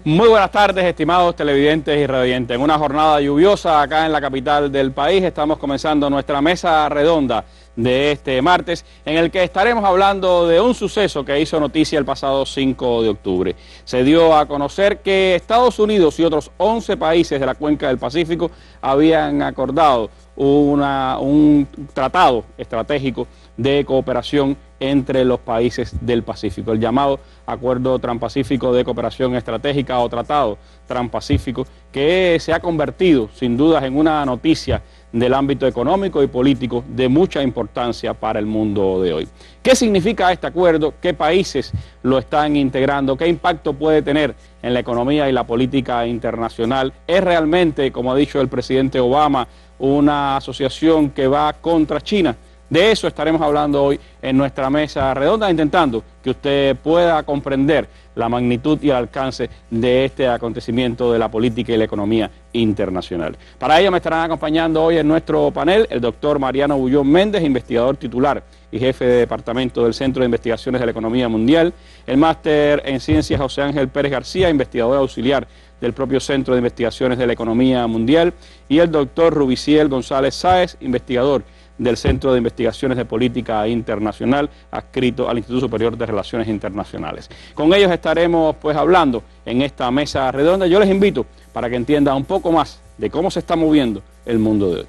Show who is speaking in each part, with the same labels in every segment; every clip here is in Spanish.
Speaker 1: Muy buenas tardes, estimados televidentes y radioyentes. En una jornada lluviosa acá en la capital del país estamos comenzando nuestra mesa redonda de este martes, en el que estaremos hablando de un suceso que hizo noticia el pasado 5 de octubre. Se dio a conocer que Estados Unidos y otros 11 países de la cuenca del Pacífico habían acordado un tratado estratégico de cooperación entre los países del Pacífico, el llamado Acuerdo Transpacífico de Cooperación Estratégica o Tratado Transpacífico, que se ha convertido sin dudas en una noticia del ámbito económico y político de mucha importancia para el mundo de hoy. ¿Qué significa este acuerdo? ¿Qué países lo están integrando? ¿Qué impacto puede tener en la economía y la política internacional? ¿Es realmente, como ha dicho el presidente Obama, una asociación que va contra China? De eso estaremos hablando hoy en nuestra mesa redonda, intentando que usted pueda comprender la magnitud y el alcance de este acontecimiento de la política y la economía internacional. Para ello me estarán acompañando hoy en nuestro panel el doctor Mariano Bullón Méndez, investigador titular y jefe de departamento del Centro de Investigaciones de la Economía Mundial, el máster en Ciencias José Ángel Pérez García, investigador auxiliar del propio Centro de Investigaciones de la Economía Mundial, y el doctor Rubiciel González Sáez, investigador del Centro de Investigaciones de Política Internacional, adscrito al Instituto Superior de Relaciones Internacionales. Con ellos estaremos pues hablando en esta mesa redonda. Yo les invito para que entiendan un poco más de cómo se está moviendo el mundo de hoy.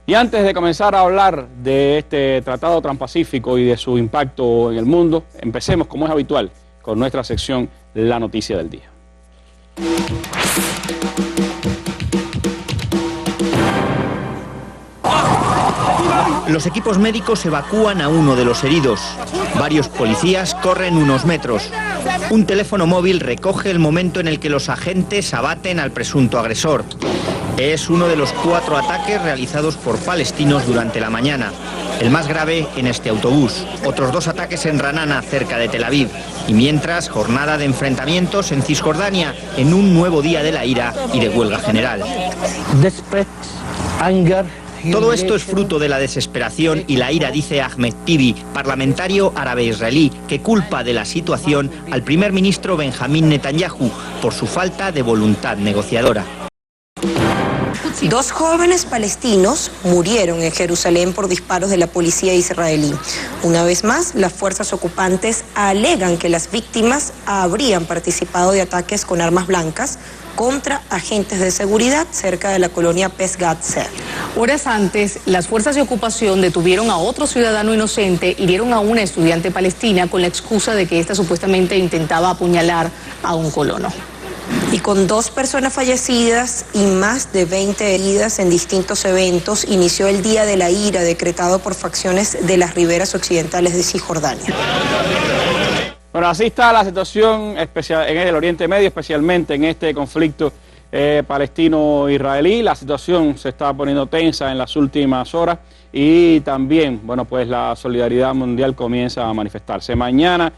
Speaker 1: Y antes de comenzar a hablar de este Tratado Transpacífico y de su impacto en el mundo, empecemos, como es habitual, con nuestra sección La Noticia del Día.
Speaker 2: Los equipos médicos evacúan a uno de los heridos. Varios policías corren unos metros. Un teléfono móvil recoge el momento en el que los agentes abaten al presunto agresor. Es uno de los 4 ataques realizados por palestinos durante la mañana. El más grave en este autobús. Otros 2 ataques en Ranana, cerca de Tel Aviv. Y mientras, jornada de enfrentamientos en Cisjordania, en un nuevo día de la ira y de huelga general. Todo esto es fruto de la desesperación y la ira, dice Ahmed Tibi, parlamentario árabe-israelí, que culpa de la situación al primer ministro Benjamín Netanyahu por su falta de voluntad negociadora.
Speaker 3: 2 jóvenes palestinos murieron en Jerusalén por disparos de la policía israelí. Una vez más, las fuerzas ocupantes alegan que las víctimas habrían participado de ataques con armas blancas contra agentes de seguridad cerca de la colonia Pesgat Ser.
Speaker 4: Horas antes, las fuerzas de ocupación detuvieron a otro ciudadano inocente, hirieron a una estudiante palestina con la excusa de que ésta supuestamente intentaba apuñalar a un colono.
Speaker 3: Y con 2 personas fallecidas y más de 20 heridas en distintos eventos, inició el Día de la Ira decretado por facciones de las riberas occidentales de Cisjordania.
Speaker 1: Bueno, así está la situación en el Oriente Medio, especialmente en este conflicto palestino-israelí. La situación se está poniendo tensa en las últimas horas y también, bueno, pues la solidaridad mundial comienza a manifestarse. Mañana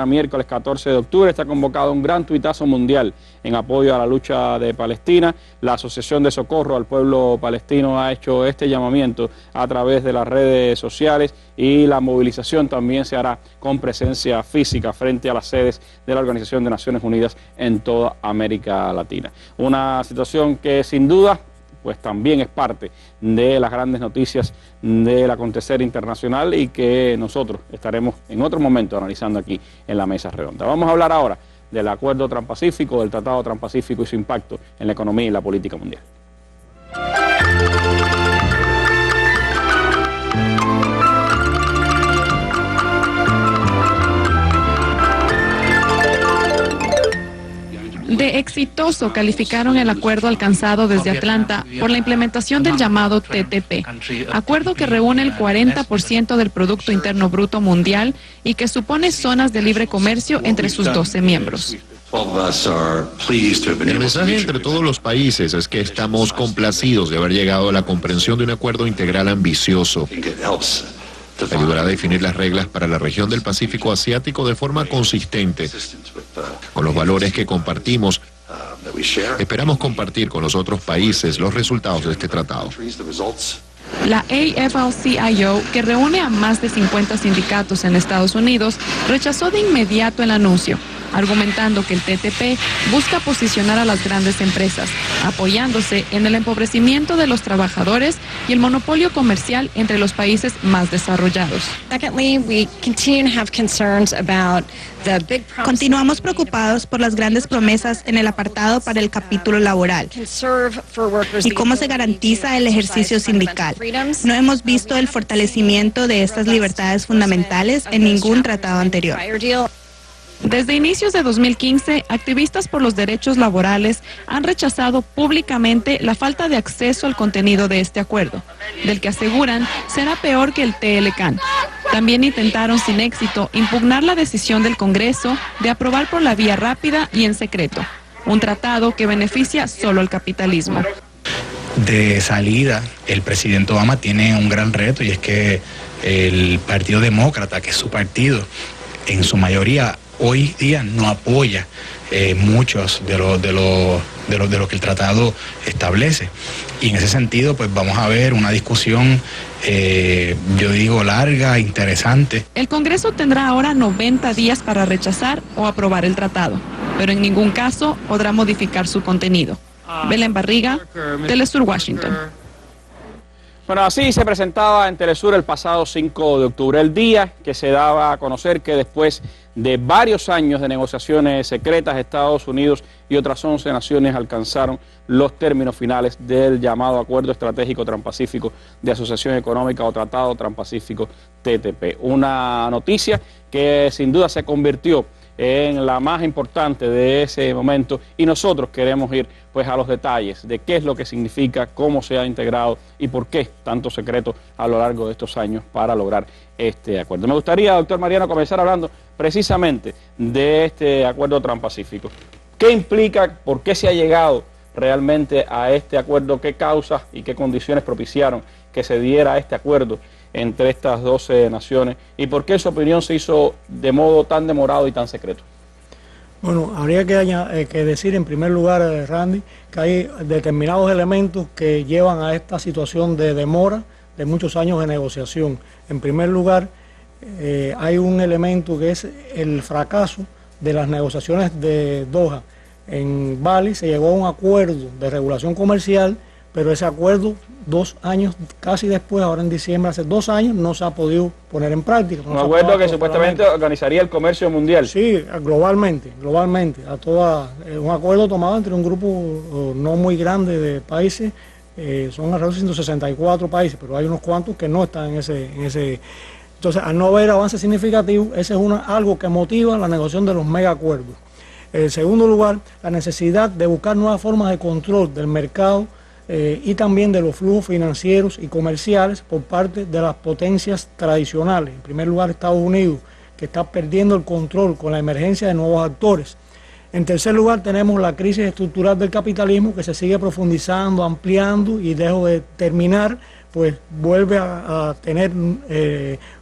Speaker 1: miércoles 14 de octubre, está convocado un gran tuitazo mundial en apoyo a la lucha de Palestina. La Asociación de Socorro al Pueblo Palestino ha hecho este llamamiento a través de las redes sociales y la movilización también se hará con presencia física frente a las sedes de la Organización de Naciones Unidas en toda América Latina. Una situación que sin duda pues también es parte de las grandes noticias del acontecer internacional y que nosotros estaremos en otro momento analizando aquí en la mesa redonda. Vamos a hablar ahora del Acuerdo Transpacífico, del Tratado Transpacífico y su impacto en la economía y la política mundial.
Speaker 5: De exitoso calificaron el acuerdo alcanzado desde Atlanta por la implementación del llamado TTP, acuerdo que reúne el 40% del Producto Interno Bruto mundial y que supone zonas de libre comercio entre sus 12 miembros.
Speaker 6: El mensaje entre todos los países es que estamos complacidos de haber llegado a la comprensión de un acuerdo integral ambicioso. Ayudará a definir las reglas para la región del Pacífico Asiático de forma consistente con los valores que compartimos. Esperamos compartir con los otros países los resultados de este tratado.
Speaker 5: La AFL-CIO, que reúne a más de 50 sindicatos en Estados Unidos, rechazó de inmediato el anuncio, argumentando que el TTP busca posicionar a las grandes empresas, apoyándose en el empobrecimiento de los trabajadores y el monopolio comercial entre los países más desarrollados.
Speaker 7: Continuamos preocupados por las grandes promesas en el apartado para el capítulo laboral y cómo se garantiza el ejercicio sindical. No hemos visto el fortalecimiento de estas libertades fundamentales en ningún tratado anterior.
Speaker 5: Desde inicios de 2015, activistas por los derechos laborales han rechazado públicamente la falta de acceso al contenido de este acuerdo, del que aseguran será peor que el TLCAN. También intentaron sin éxito impugnar la decisión del Congreso de aprobar por la vía rápida y en secreto, un tratado que beneficia solo al capitalismo.
Speaker 8: De salida, el presidente Obama tiene un gran reto, y es que el Partido Demócrata, que es su partido, en su mayoría hoy día no apoya muchos de lo que el tratado establece. Y en ese sentido, pues vamos a ver una discusión, yo digo, larga, interesante.
Speaker 5: El Congreso tendrá ahora 90 días para rechazar o aprobar el tratado, pero en ningún caso podrá modificar su contenido. Belén Barriga, Telesur, Washington.
Speaker 1: Bueno, así se presentaba en Telesur el pasado 5 de octubre, el día que se daba a conocer que después de varios años de negociaciones secretas, Estados Unidos y otras 11 naciones alcanzaron los términos finales del llamado Acuerdo Estratégico Transpacífico de Asociación Económica o Tratado Transpacífico TTP. Una noticia que sin duda se convirtió en la más importante de ese momento, y nosotros queremos ir pues a los detalles de qué es lo que significa, cómo se ha integrado y por qué tanto secreto a lo largo de estos años para lograr este acuerdo. Me gustaría, doctor Mariano, comenzar hablando precisamente de este acuerdo transpacífico. ¿Qué implica? ¿Por qué se ha llegado realmente a este acuerdo? ¿Qué causas y qué condiciones propiciaron que se diera este acuerdo entre estas 12 naciones? ¿Y por qué, en su opinión, se hizo de modo tan demorado y tan secreto?
Speaker 9: Bueno, habría que decir en primer lugar, Randy, que hay determinados elementos que llevan a esta situación de demora de muchos años de negociación. En primer lugar, hay un elemento que es el fracaso de las negociaciones de Doha. En Bali se llegó a un acuerdo de regulación comercial, pero ese acuerdo 2 años casi después, ahora en diciembre, hace 2 años, no se ha podido poner en práctica.
Speaker 1: Un acuerdo que supuestamente organizaría el comercio mundial.
Speaker 9: Sí, globalmente, un acuerdo tomado entre un grupo no muy grande de países, son alrededor de 164 países, pero hay unos cuantos que no están en ese. Entonces, al no haber avance significativo, ese es algo que motiva la negociación de los mega acuerdos. En segundo lugar, la necesidad de buscar nuevas formas de control del mercado y también de los flujos financieros y comerciales por parte de las potencias tradicionales. En primer lugar, Estados Unidos, que está perdiendo el control con la emergencia de nuevos actores. En tercer lugar, tenemos la crisis estructural del capitalismo, que se sigue profundizando, ampliando, y dejo de terminar, pues vuelve a tener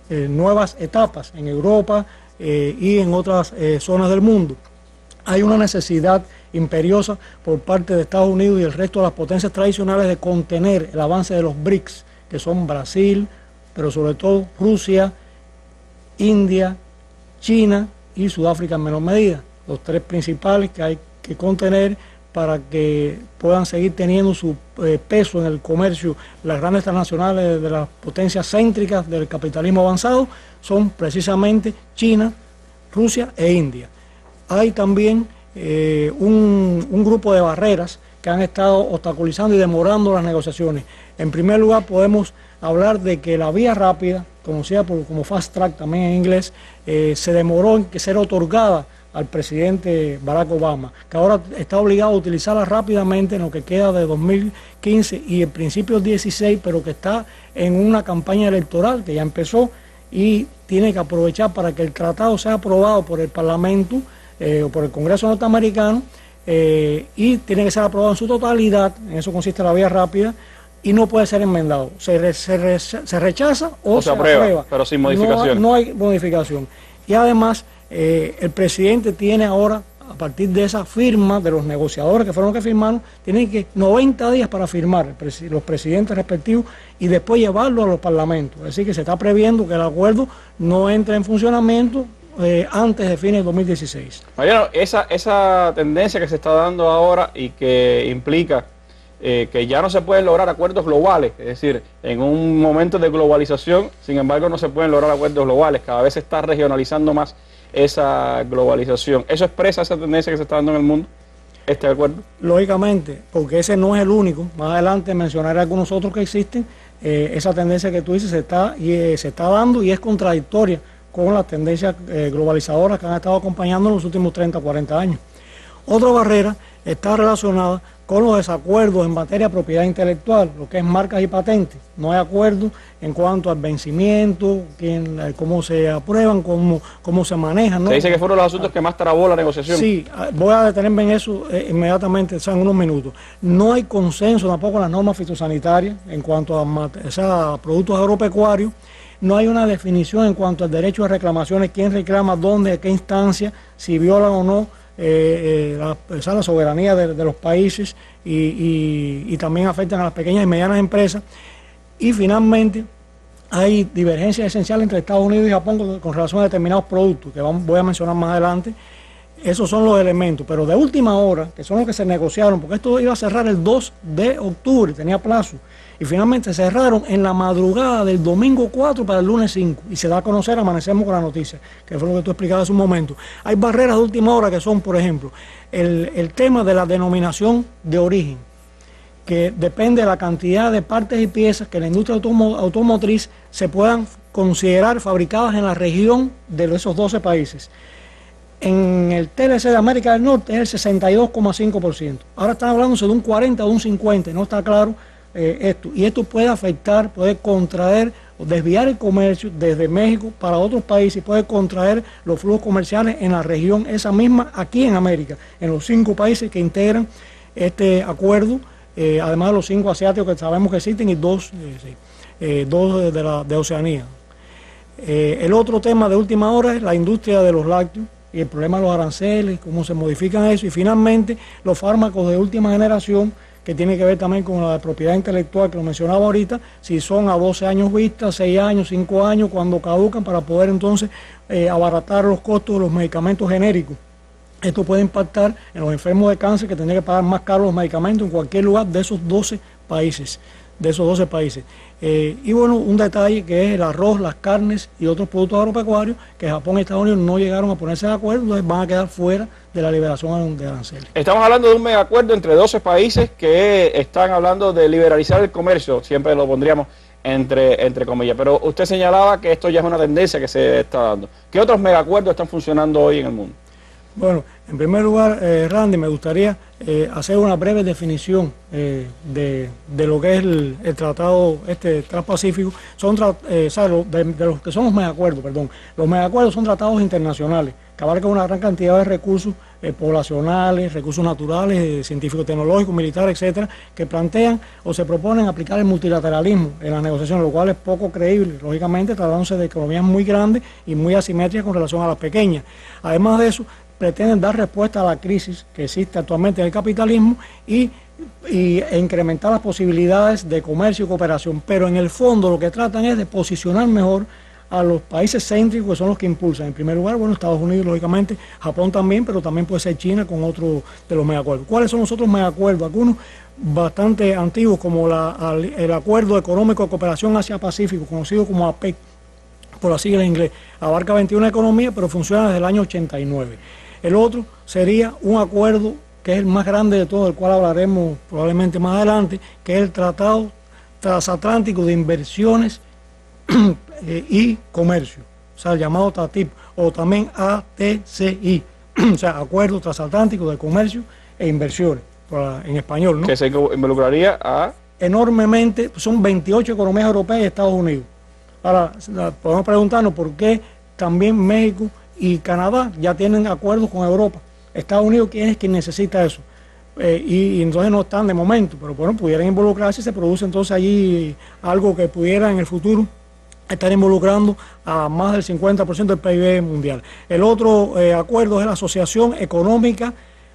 Speaker 9: nuevas etapas en Europa y en otras zonas del mundo. Hay una necesidad imperiosa por parte de Estados Unidos y el resto de las potencias tradicionales de contener el avance de los BRICS, que son Brasil, pero sobre todo Rusia, India, China y Sudáfrica en menor medida. Los 3 principales que hay que contener para que puedan seguir teniendo su peso en el comercio. Las grandes transnacionales de las potencias céntricas del capitalismo avanzado son precisamente China, Rusia e India. Hay también un grupo de barreras que han estado obstaculizando y demorando las negociaciones. En primer lugar, podemos hablar de que la vía rápida, conocida como Fast Track también en inglés, se demoró en ser otorgada al presidente Barack Obama, que ahora está obligado a utilizarla rápidamente en lo que queda de 2015 y en principio 16, pero que está en una campaña electoral que ya empezó y tiene que aprovechar para que el tratado sea aprobado por el Parlamento o por el Congreso norteamericano y tiene que ser aprobado en su totalidad. En eso consiste la vía rápida, y no puede ser enmendado. Se rechaza o se aprueba,
Speaker 1: pero sin modificación.
Speaker 9: No hay modificación. Y además, el presidente tiene ahora a partir de esa firma de los negociadores que fueron los que firmaron, tienen que 90 días para firmar los presidentes respectivos y después llevarlo a los parlamentos. Es decir, que se está previendo que el acuerdo no entre en funcionamiento antes de fines de 2016.
Speaker 1: Mariano, esa tendencia que se está dando ahora y que implica que ya no se pueden lograr acuerdos globales, es decir, en un momento de globalización, sin embargo, no se pueden lograr acuerdos globales, cada vez se está regionalizando más esa globalización. ¿Eso expresa esa tendencia que se está dando en el mundo, este acuerdo?
Speaker 9: Lógicamente, porque ese no es el único. Más adelante mencionaré algunos otros que existen. Esa tendencia que tú dices se está dando y es contradictoria con las tendencias globalizadoras que han estado acompañando en los últimos 30 o 40 años. Otra barrera está relacionada con los desacuerdos en materia de propiedad intelectual, lo que es marcas y patentes. No hay acuerdo en cuanto al vencimiento, cómo se aprueban, cómo se manejan, ¿no?
Speaker 1: Se dice que fueron los asuntos que más trabó la negociación.
Speaker 9: Sí, voy a detenerme en eso inmediatamente, en unos minutos. No hay consenso tampoco en las normas fitosanitarias en cuanto a productos agropecuarios. No hay una definición en cuanto al derecho de reclamaciones, quién reclama, dónde, a qué instancia, si violan o no la soberanía de los países y también afectan a las pequeñas y medianas empresas. Y finalmente hay divergencias esenciales entre Estados Unidos y Japón con relación a determinados productos que voy a mencionar más adelante. Esos son los elementos, pero de última hora, que son los que se negociaron, porque esto iba a cerrar el 2 de octubre, tenía plazo, y finalmente cerraron en la madrugada del domingo 4 para el lunes 5, y se da a conocer, amanecemos con la noticia, que fue lo que tú explicabas hace un momento. Hay barreras de última hora que son, por ejemplo, el tema de la denominación de origen, que depende de la cantidad de partes y piezas que la industria automotriz se puedan considerar fabricadas en la región de esos 12 países. En el TLC de América del Norte es el 62,5%. Ahora están hablándose de un 40 o un 50, no está claro esto. Y esto puede afectar, puede contraer o desviar el comercio desde México para otros países y puede contraer los flujos comerciales en la región esa misma, aquí en América, en los 5 países que integran este acuerdo, además de los 5 asiáticos que sabemos que existen y 2 de Oceanía. El otro tema de última hora es la industria de los lácteos y el problema de los aranceles, cómo se modifican eso, y finalmente los fármacos de última generación, que tiene que ver también con la propiedad intelectual que lo mencionaba ahorita, si son a 12 años vista, 6 años, 5 años, cuando caducan, para poder entonces abaratar los costos de los medicamentos genéricos. Esto puede impactar en los enfermos de cáncer que tendrían que pagar más caros los medicamentos en cualquier lugar de esos 12 países. Y bueno, un detalle que es el arroz, las carnes y otros productos agropecuarios que Japón y Estados Unidos no llegaron a ponerse de acuerdo, entonces van a quedar fuera de la liberación de aranceles.
Speaker 1: Estamos hablando de un megacuerdo entre 12 países que están hablando de liberalizar el comercio, siempre lo pondríamos entre comillas, pero usted señalaba que esto ya es una tendencia que se está dando. ¿Qué otros megacuerdos están funcionando hoy en el mundo?
Speaker 9: Bueno, en primer lugar, Randy, me gustaría hacer una breve definición de lo que es el tratado transpacífico. De los que son los megacuerdos, perdón. Los megacuerdos son tratados internacionales que abarcan una gran cantidad de recursos poblacionales, recursos naturales, científicos, tecnológicos, militares, etcétera, que plantean o se proponen aplicar el multilateralismo en las negociaciones, lo cual es poco creíble, lógicamente tratándose de economías muy grandes y muy asimétricas con relación a las pequeñas. Además de eso, pretenden dar respuesta a la crisis que existe actualmente en el capitalismo e incrementar las posibilidades de comercio y cooperación, pero en el fondo lo que tratan es de posicionar mejor a los países céntricos, que son los que impulsan. En primer lugar, bueno, Estados Unidos, lógicamente, Japón también, pero también puede ser China con otro de los megacuerdos. ¿Cuáles son los otros megacuerdos? Algunos bastante antiguos, como el Acuerdo Económico de Cooperación Asia-Pacífico, conocido como APEC, por la sigla en inglés. Abarca 21 economías, pero funciona desde el año 89. El otro sería un acuerdo que es el más grande de todos, del cual hablaremos probablemente más adelante, que es el Tratado Transatlántico de Inversiones y Comercio, o sea, el llamado TATIP, o también ATCI, o sea, Acuerdo Transatlántico de Comercio e Inversiones, en español, ¿no?
Speaker 1: Que se involucraría a...
Speaker 9: Enormemente, son 28 economías europeas y Estados Unidos. Ahora, podemos preguntarnos por qué también México y Canadá ya tienen acuerdos con Europa. Estados Unidos, ¿quién es quien necesita eso? Y entonces no están de momento, pero bueno, pudieran involucrarse y se produce entonces allí algo que pudiera en el futuro están involucrando a más del 50% del PIB mundial. El otro acuerdo es la Asociación Económica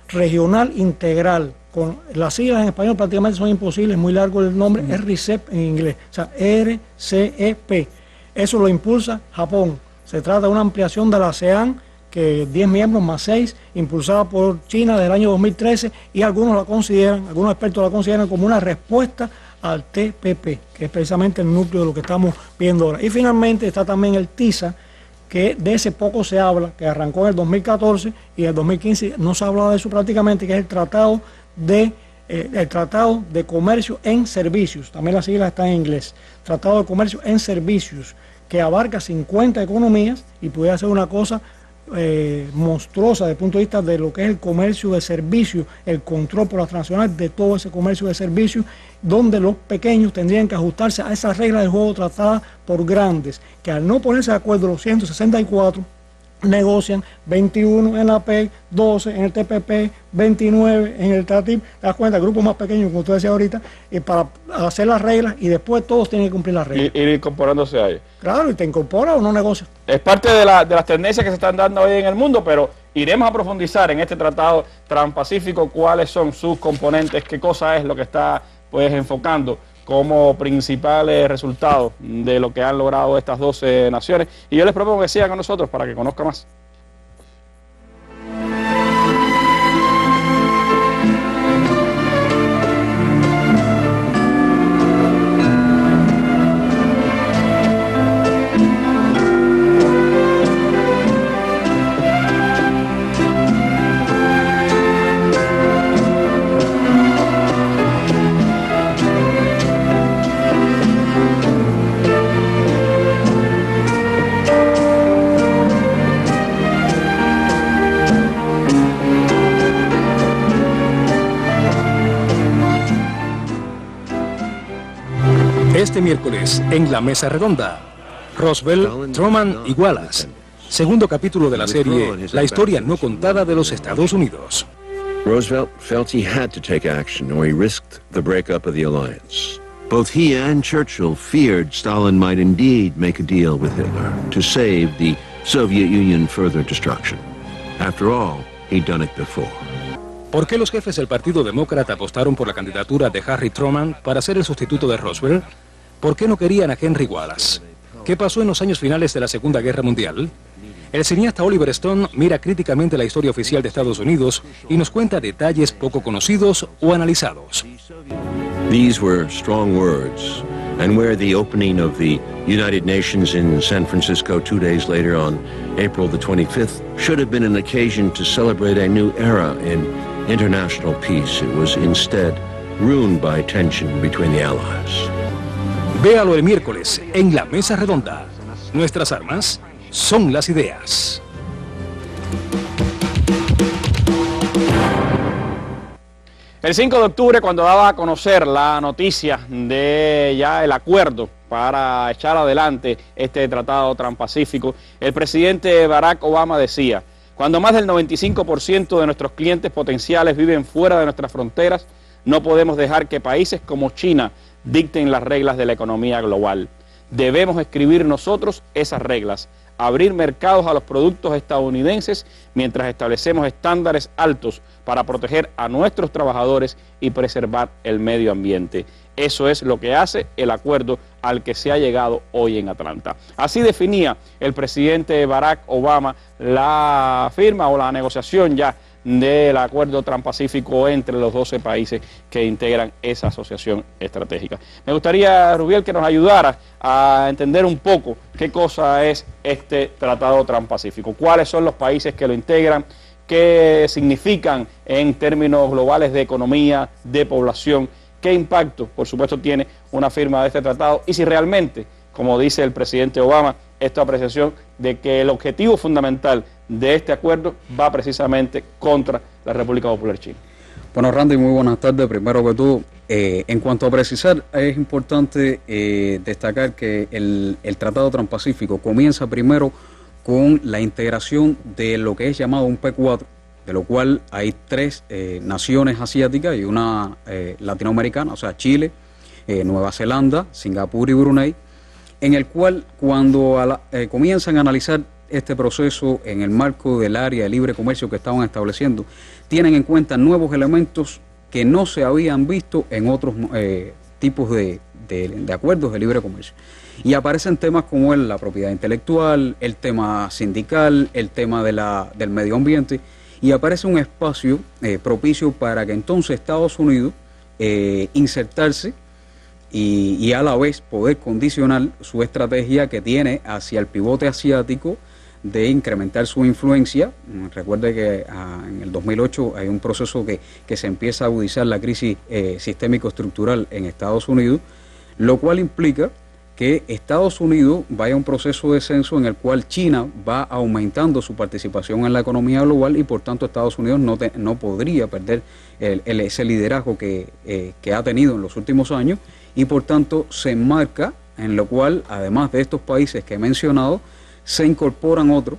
Speaker 9: Regional Integral. Con las siglas en español prácticamente son imposibles, muy largo el nombre, es RCEP en inglés, o sea, RCEP. Eso lo impulsa Japón. Se trata de una ampliación de la ASEAN, que 10 miembros más 6, impulsada por China desde el año 2013, y algunos expertos la consideran como una respuesta al TPP, que es precisamente el núcleo de lo que estamos viendo ahora. Y finalmente está también el TISA, que de ese poco se habla, que arrancó en el 2014 y en el 2015 no se ha hablado de eso prácticamente, que es el Tratado de Comercio en Servicios, también las siglas están en inglés, Tratado de Comercio en Servicios, que abarca 50 economías y puede ser una cosa monstruosa desde el punto de vista de lo que es el comercio de servicios, el control por las transnacionales de todo ese comercio de servicios, donde los pequeños tendrían que ajustarse a esas reglas del juego tratadas por grandes, que al no ponerse de acuerdo los 164, negocian 21 en la PEC, 12 en el TPP, 29 en el TTIP, te das cuenta, grupos más pequeños, como usted decía ahorita, y para hacer las reglas y después todos tienen que cumplir las reglas.
Speaker 1: Ir incorporándose a ellos.
Speaker 9: Claro, y te incorpora o no negocias.
Speaker 1: Es parte de las tendencias que se están dando hoy en el mundo, pero iremos a profundizar en este tratado transpacífico cuáles son sus componentes, qué cosa es lo que está pues enfocando como principales resultados de lo que han logrado estas 12 naciones. Y yo les propongo que sigan con nosotros para que conozcan más.
Speaker 10: Este miércoles, en la Mesa Redonda, Roosevelt, Truman y Wallace. Segundo capítulo de la serie La historia no contada de los Estados Unidos.
Speaker 11: Roosevelt felt he had to take action or he risked the breakup of the alliance. Both he and Churchill feared Stalin might indeed make a deal with Hitler to save the Soviet Union further destruction. After all, he'd done it before.
Speaker 10: ¿Por qué los jefes del Partido Demócrata apostaron por la candidatura de Harry Truman para ser el sustituto de Roosevelt? ¿Por qué no querían a Henry Wallace? ¿Qué pasó en los años finales de la Segunda Guerra Mundial? El cineasta Oliver Stone mira críticamente la historia oficial de Estados Unidos y nos cuenta detalles poco conocidos o analizados.
Speaker 11: These were strong words, and where the opening of the United Nations in San Francisco 2 days later on April the 25th should have been an occasion to celebrate a new era in international peace, it was instead ruined by tension between the Allies.
Speaker 10: Véalo el miércoles en la Mesa Redonda. Nuestras armas son las ideas.
Speaker 1: El 5 de octubre, cuando daba a conocer la noticia de ya el acuerdo para echar adelante este tratado transpacífico, el presidente Barack Obama decía: cuando más del 95% de nuestros clientes potenciales viven fuera de nuestras fronteras, no podemos dejar que países como China dicten las reglas de la economía global. Debemos escribir nosotros esas reglas, abrir mercados a los productos estadounidenses mientras establecemos estándares altos para proteger a nuestros trabajadores y preservar el medio ambiente. Eso es lo que hace el acuerdo al que se ha llegado hoy en Atlanta. Así definía el presidente Barack Obama la firma o la negociación ya del acuerdo transpacífico entre los 12 países que integran esa asociación estratégica. Me gustaría, Rubiel, que nos ayudara a entender un poco qué cosa es este tratado transpacífico, cuáles son los países que lo integran, qué significan en términos globales de economía, de población, qué impacto, por supuesto, tiene una firma de este tratado y si realmente, como dice el presidente Obama, esta apreciación de que el objetivo fundamental de este acuerdo va precisamente contra la República Popular China.
Speaker 12: Bueno, Randy, muy buenas tardes. Primero que todo, en cuanto a precisar, es importante destacar que el Tratado Transpacífico comienza primero con la integración de lo que es llamado un P4, de lo cual hay 3 naciones asiáticas y una latinoamericana, o sea, Chile, Nueva Zelanda, Singapur y Brunei. en el cual cuando comienzan a analizar este proceso en el marco del área de libre comercio que estaban estableciendo, tienen en cuenta nuevos elementos que no se habían visto en otros tipos de acuerdos de libre comercio. Y aparecen temas como la propiedad intelectual, el tema sindical, el tema del medio ambiente, y aparece un espacio propicio para que entonces Estados Unidos insertarse y a la vez poder condicionar su estrategia que tiene hacia el pivote asiático de incrementar su influencia. Recuerde que en el 2008 hay un proceso que se empieza a agudizar la crisis sistémico-estructural en Estados Unidos, lo cual implica que Estados Unidos vaya a un proceso de descenso en el cual China va aumentando su participación en la economía global y por tanto Estados Unidos no podría perder ese liderazgo que ha tenido en los últimos años, y por tanto se enmarca en lo cual, además de estos países que he mencionado, se incorporan otros,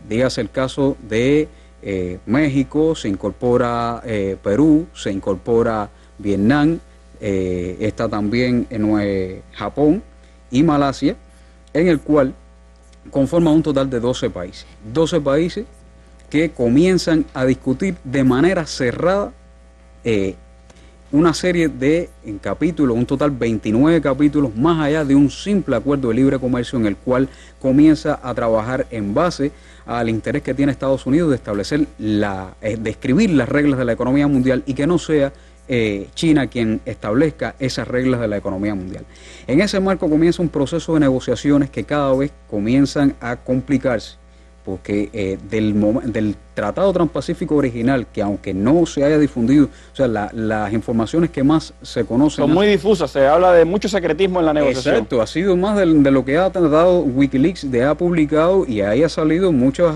Speaker 12: dígase el caso de México, se incorpora Perú, se incorpora Vietnam, está también en Japón y Malasia, en el cual conforma un total de 12 países. 12 países que comienzan a discutir de manera cerrada una serie de capítulos, un total 29 capítulos, más allá de un simple acuerdo de libre comercio en el cual comienza a trabajar en base al interés que tiene Estados Unidos de establecer, de escribir las reglas de la economía mundial y que no sea China quien establezca esas reglas de la economía mundial. En ese marco comienza un proceso de negociaciones que cada vez comienzan a complicarse, porque del Tratado Transpacífico original, que aunque no se haya difundido, o sea, las informaciones que más se conocen
Speaker 1: son muy difusas, se habla de mucho secretismo en la negociación.
Speaker 12: Exacto, ha sido más de lo que ha tratado Wikileaks, ha publicado, y ahí ha salido muchos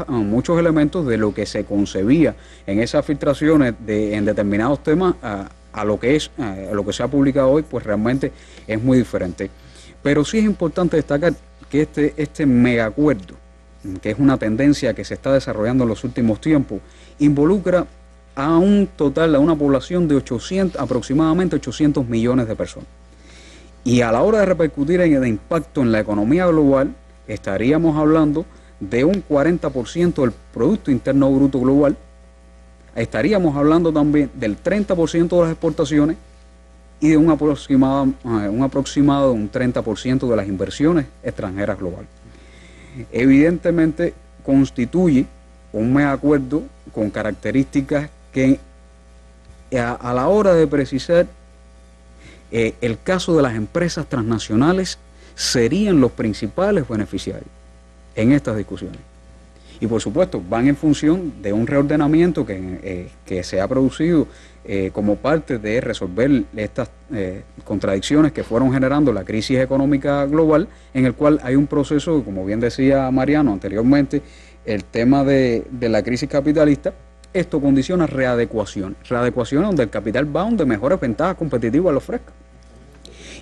Speaker 12: elementos de lo que se concebía en esas filtraciones en determinados temas a lo que se ha publicado hoy, pues realmente es muy diferente. Pero sí es importante destacar que este megacuerdo, que es una tendencia que se está desarrollando en los últimos tiempos, involucra a una población de aproximadamente 800 millones de personas. Y a la hora de repercutir en el impacto en la economía global, estaríamos hablando de un 40% del Producto Interno Bruto Global, estaríamos hablando también del 30% de las exportaciones y de un aproximado de un 30% de las inversiones extranjeras globales. Evidentemente constituye un megacuerdo con características que a la hora de precisar el caso de las empresas transnacionales serían los principales beneficiarios en estas discusiones. Y por supuesto van en función de un reordenamiento que se ha producido como parte de resolver estas contradicciones que fueron generando la crisis económica global, en el cual hay un proceso, como bien decía Mariano anteriormente, el tema de la crisis capitalista. Esto condiciona readecuaciones donde el capital va donde mejores ventajas competitivas le ofrezca.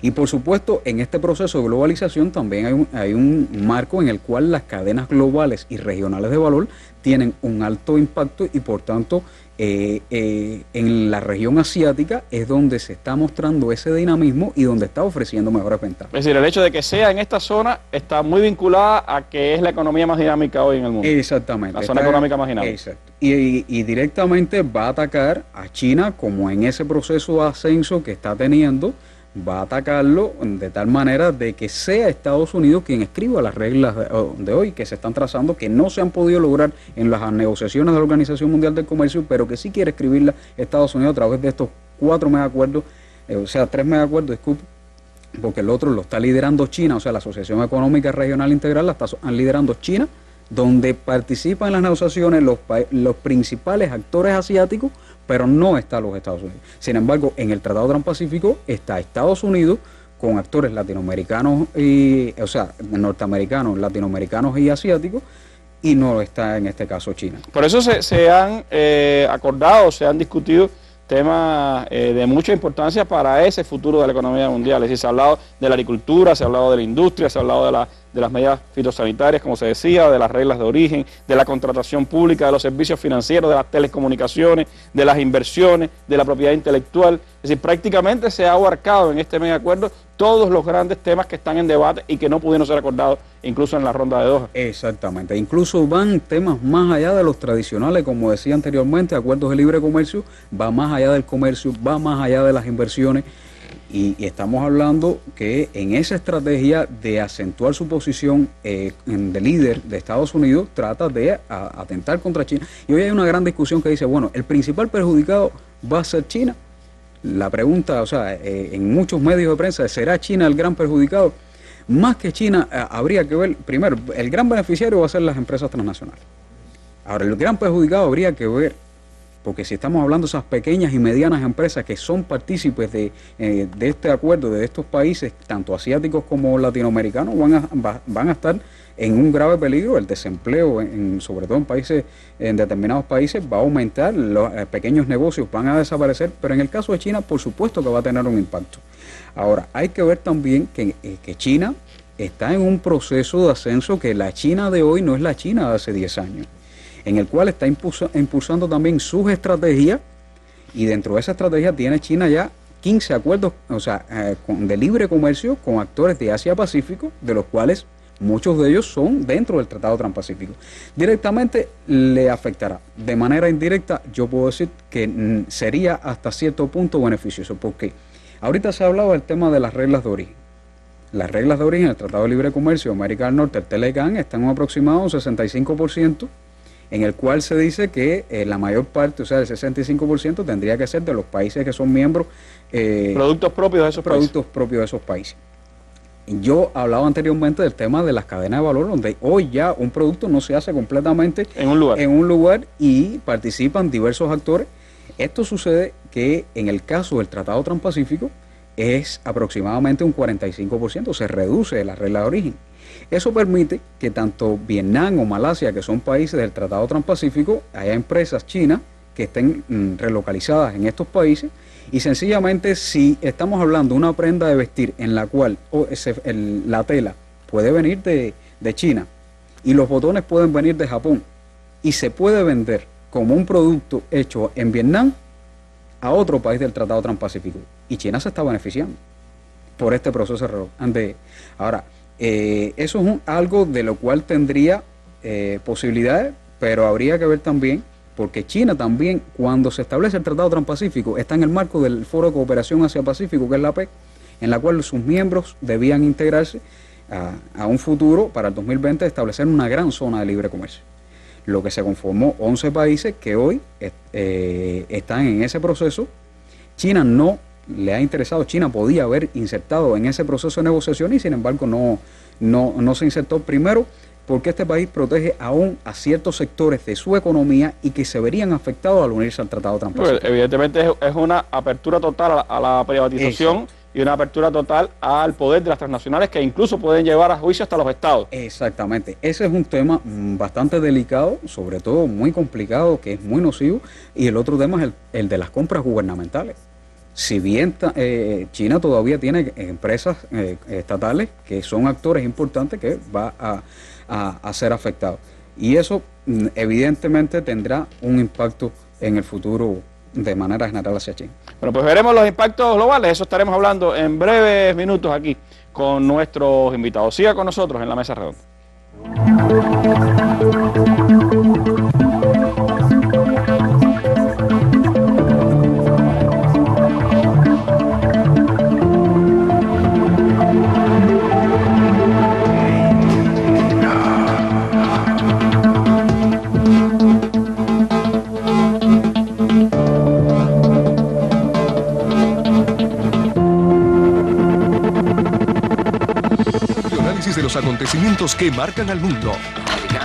Speaker 12: Y por supuesto, en este proceso de globalización también hay un marco en el cual las cadenas globales y regionales de valor tienen un alto impacto y por tanto en la región asiática es donde se está mostrando ese dinamismo y donde está ofreciendo mejores ventajas.
Speaker 1: Es decir, el hecho de que sea en esta zona está muy vinculada a que es la economía más dinámica hoy en el mundo.
Speaker 12: Exactamente.
Speaker 1: La zona económica más dinámica.
Speaker 12: Exacto. Y directamente va a atacar a China como en ese proceso de ascenso que está teniendo, va a atacarlo de tal manera de que sea Estados Unidos quien escriba las reglas de hoy que se están trazando, que no se han podido lograr en las negociaciones de la Organización Mundial del Comercio, pero que sí quiere escribirlas Estados Unidos a través de estos 4 megacuerdos, o sea, 3 megacuerdos, disculpe, porque el otro lo está liderando China, o sea, la Asociación Económica Regional Integral la está liderando China, donde participan en las negociaciones los principales actores asiáticos, pero no está los Estados Unidos. Sin embargo, en el Tratado Transpacífico está Estados Unidos con actores latinoamericanos, norteamericanos, latinoamericanos y asiáticos, y no está en este caso China.
Speaker 1: Por eso se han acordado, se han discutido temas de mucha importancia para ese futuro de la economía mundial. Es decir, se ha hablado de la agricultura, se ha hablado de la industria, se ha hablado de las medidas fitosanitarias, como se decía, de las reglas de origen, de la contratación pública, de los servicios financieros, de las telecomunicaciones, de las inversiones, de la propiedad intelectual. Es decir, prácticamente se ha abarcado en este mega acuerdo todos los grandes temas que están en debate y que no pudieron ser acordados incluso en la ronda de Doha.
Speaker 12: Exactamente, incluso van temas más allá de los tradicionales, como decía anteriormente, acuerdos de libre comercio, va más allá del comercio, va más allá de las inversiones. Y estamos hablando que en esa estrategia de acentuar su posición de líder de Estados Unidos, trata de atentar contra China. Y hoy hay una gran discusión que dice, bueno, el principal perjudicado va a ser China. La pregunta, o sea, en muchos medios de prensa, ¿será China el gran perjudicado? Más que China, habría que ver, primero, el gran beneficiario va a ser las empresas transnacionales. Ahora, el gran perjudicado habría que ver, porque si estamos hablando de esas pequeñas y medianas empresas que son partícipes de este acuerdo, de estos países, tanto asiáticos como latinoamericanos, van a estar en un grave peligro. El desempleo, sobre todo en determinados países, va a aumentar, los pequeños negocios van a desaparecer, pero en el caso de China, por supuesto que va a tener un impacto. Ahora, hay que ver también que China está en un proceso de ascenso, que la China de hoy no es la China de hace 10 años. En el cual está impulsando también sus estrategias, y dentro de esa estrategia tiene China ya 15 acuerdos, o sea, de libre comercio con actores de Asia-Pacífico, de los cuales muchos de ellos son dentro del Tratado Transpacífico. Directamente le afectará. De manera indirecta, yo puedo decir que sería hasta cierto punto beneficioso, porque ahorita se ha hablado del tema de las reglas de origen. Las reglas de origen del Tratado de Libre Comercio de América del Norte, el TLCAN, están en un aproximado un 65%, en el cual se dice que la mayor parte, o sea, el 65%, tendría que ser de los países que son miembros.
Speaker 1: Productos propios de esos países.
Speaker 12: Productos propios de esos países. Yo hablaba anteriormente del tema de las cadenas de valor, donde hoy ya un producto no se hace completamente en un lugar y participan diversos actores. Esto sucede que en el caso del Tratado Transpacífico es aproximadamente un 45%, se reduce la regla de origen. Eso permite que tanto Vietnam o Malasia, que son países del Tratado Transpacífico, haya empresas chinas que estén relocalizadas en estos países, y sencillamente si estamos hablando de una prenda de vestir en la cual la tela puede venir de China y los botones pueden venir de Japón y se puede vender como un producto hecho en Vietnam a otro país del Tratado Transpacífico, y China se está beneficiando por este proceso de... Ahora, eso es algo de lo cual tendría posibilidades, pero habría que ver también, porque China también, cuando se establece el Tratado Transpacífico, está en el marco del Foro de Cooperación Asia-Pacífico, que es la PEC, en la cual sus miembros debían integrarse a un futuro, para el 2020, establecer una gran zona de libre comercio. Lo que se conformó 11 países que hoy están en ese proceso. China no le ha interesado, China podía haber insertado en ese proceso de negociación y sin embargo no se insertó, primero porque este país protege aún a ciertos sectores de su economía y que se verían afectados al unirse al Tratado Transpacífico.
Speaker 1: Pues, evidentemente es una apertura total a la privatización. Eso. Y una apertura total al poder de las transnacionales, que incluso pueden llevar a juicio hasta los estados.
Speaker 12: Exactamente, ese es un tema bastante delicado, sobre todo muy complicado, que es muy nocivo, y el otro tema es el de las compras gubernamentales. Si bien China todavía tiene empresas estatales que son actores importantes, que va a ser afectado. Y eso evidentemente tendrá un impacto en el futuro de manera general hacia China.
Speaker 1: Bueno, pues veremos los impactos globales, eso estaremos hablando en breves minutos aquí con nuestros invitados. Siga con nosotros en la mesa redonda.
Speaker 13: De los acontecimientos que marcan al mundo,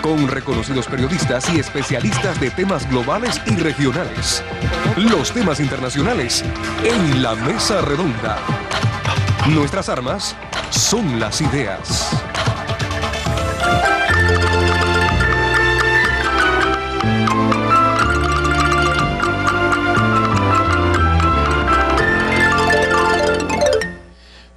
Speaker 13: con reconocidos periodistas y especialistas de temas globales y regionales. Los temas internacionales en la mesa redonda. Nuestras armas son las ideas.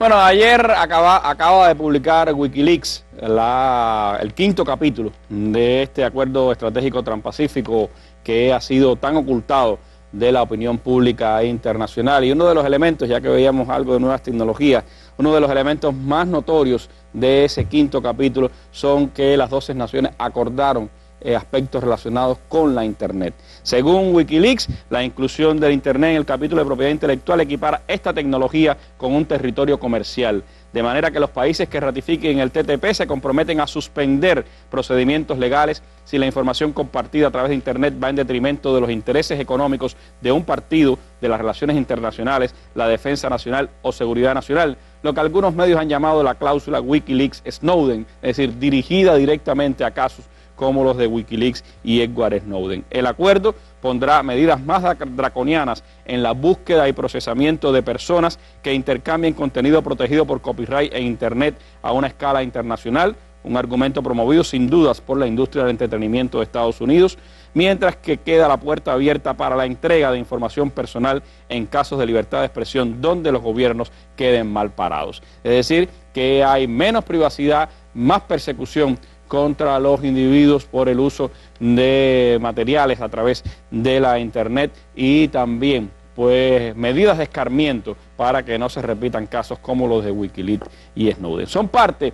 Speaker 1: Bueno, ayer acaba de publicar Wikileaks el quinto capítulo de este acuerdo estratégico transpacífico que ha sido tan ocultado de la opinión pública internacional. Y uno de los elementos, ya que veíamos algo de nuevas tecnologías, uno de los elementos más notorios de ese quinto capítulo son que las 12 naciones acordaron aspectos relacionados con la Internet. Según Wikileaks, la inclusión del Internet en el capítulo de propiedad intelectual equipara esta tecnología con un territorio comercial, de manera que los países que ratifiquen el TTP se comprometen a suspender procedimientos legales si la información compartida a través de Internet va en detrimento de los intereses económicos de un partido, de las relaciones internacionales, la defensa nacional o seguridad nacional, lo que algunos medios han llamado la cláusula Wikileaks Snowden, es decir, dirigida directamente a casos como los de Wikileaks y Edward Snowden. El acuerdo pondrá medidas más draconianas en la búsqueda y procesamiento de personas que intercambien contenido protegido por copyright en Internet a una escala internacional, un argumento promovido sin dudas por la industria del entretenimiento de Estados Unidos, mientras que queda la puerta abierta para la entrega de información personal en casos de libertad de expresión donde los gobiernos queden mal parados. Es decir, que hay menos privacidad, más persecución contra los individuos por el uso de materiales a través de la Internet y también pues medidas de escarmiento para que no se repitan casos como los de Wikileaks y Snowden. Son parte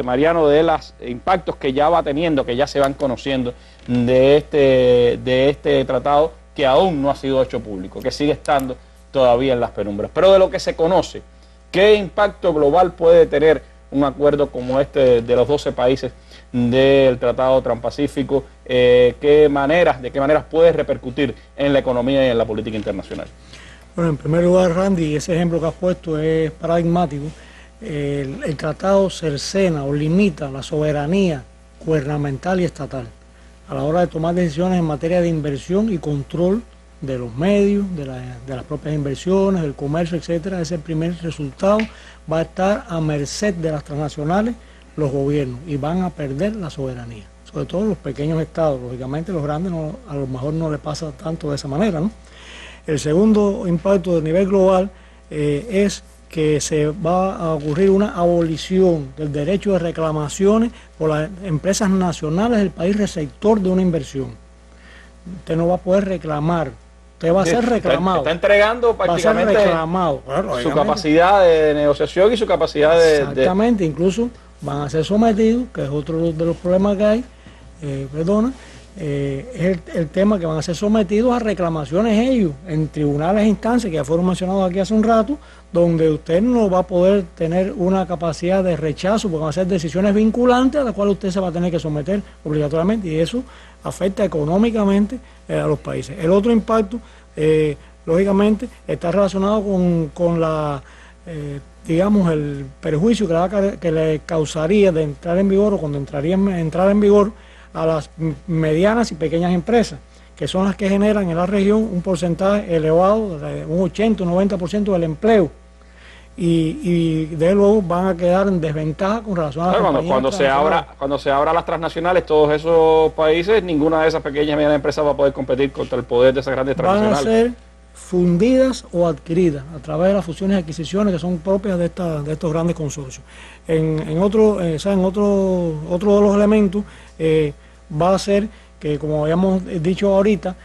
Speaker 1: Mariano, de los impactos que ya va teniendo, que ya se van conociendo de este tratado que aún no ha sido hecho público, que sigue estando todavía en las penumbras. Pero de lo que se conoce, ¿qué impacto global puede tener un acuerdo como este de los 12 países del Tratado Transpacífico? ¿De qué maneras puede repercutir en la economía y en la política internacional?
Speaker 9: Bueno, en primer lugar, Randy, ese ejemplo que has puesto es paradigmático. El tratado cercena o limita la soberanía gubernamental y estatal a la hora de tomar decisiones en materia de inversión y control de los medios, de las propias inversiones, del comercio, etcétera. Ese primer resultado va a estar a merced de las transnacionales, los gobiernos, y van a perder la soberanía. Sobre todo los pequeños estados, lógicamente los grandes a lo mejor no le pasa tanto de esa manera, ¿no? El segundo impacto de nivel global es que se va a ocurrir una abolición del derecho de reclamaciones por las empresas nacionales del país receptor de una inversión. Usted no va a poder reclamar. Usted va a ser reclamado.
Speaker 1: Está entregando prácticamente
Speaker 9: reclamado, claro,
Speaker 1: su capacidad de negociación y su capacidad de...
Speaker 9: Exactamente, incluso van a ser sometidos, que es otro de los problemas que hay, es el tema que van a ser sometidos a reclamaciones ellos en tribunales e instancias que ya fueron mencionados aquí hace un rato, donde usted no va a poder tener una capacidad de rechazo, porque van a ser decisiones vinculantes a las cuales usted se va a tener que someter obligatoriamente, y eso afecta económicamente a los países. El otro impacto, lógicamente, está relacionado con la, digamos, el perjuicio que le causaría de entrar en vigor, o cuando entrar en vigor, a las medianas y pequeñas empresas, que son las que generan en la región un porcentaje elevado, un 80 o 90% del empleo. Y de luego van a quedar en desventaja con relación a las
Speaker 1: cuando se abra las transnacionales, todos esos países, ninguna de esas pequeñas y medianas empresas va a poder competir contra el poder de esas grandes transnacionales.
Speaker 9: Van a ser fundidas o adquiridas a través de las fusiones y adquisiciones que son propias de estos grandes consorcios. Otro de los elementos va a ser que, como habíamos dicho ahorita,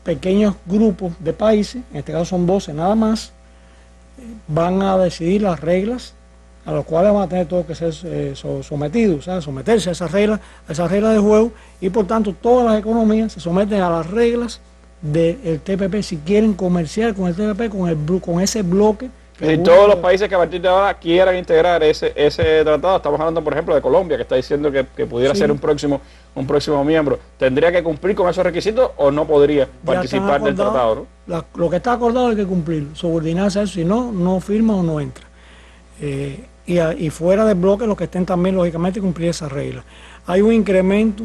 Speaker 9: pequeños grupos de países, en este caso son 12 nada más, van a decidir las reglas a las cuales van a tener todos que ser sometidos, someterse a esas reglas de juego, y por tanto todas las economías se someten a las reglas del TPP si quieren comerciar con el TPP, con ese bloque.
Speaker 1: Y todos los países que a partir de ahora quieran integrar ese tratado, estamos hablando por ejemplo de Colombia, que está diciendo que pudiera ser un próximo miembro, ¿tendría que cumplir con esos requisitos o no podría participar del tratado? ¿no?
Speaker 9: Lo que está acordado hay que cumplirlo, subordinarse a eso, si no, no firma o no entra. Y fuera del bloque los que estén también lógicamente cumplir esas reglas. Hay un incremento,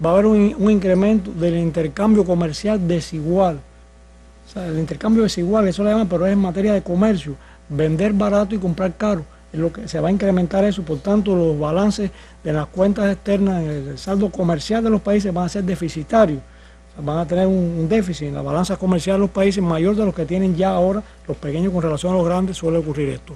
Speaker 9: va a haber un incremento del intercambio comercial desigual. O sea, el intercambio desigual, eso le llaman, pero es en materia de comercio. Vender barato y comprar caro, es lo que se va a incrementar eso, por tanto los balances de las cuentas externas, el saldo comercial de los países van a ser deficitarios. O van a tener un déficit en la balanza comercial de los países mayor de los que tienen ya ahora los pequeños con relación a los grandes. Suele ocurrir esto.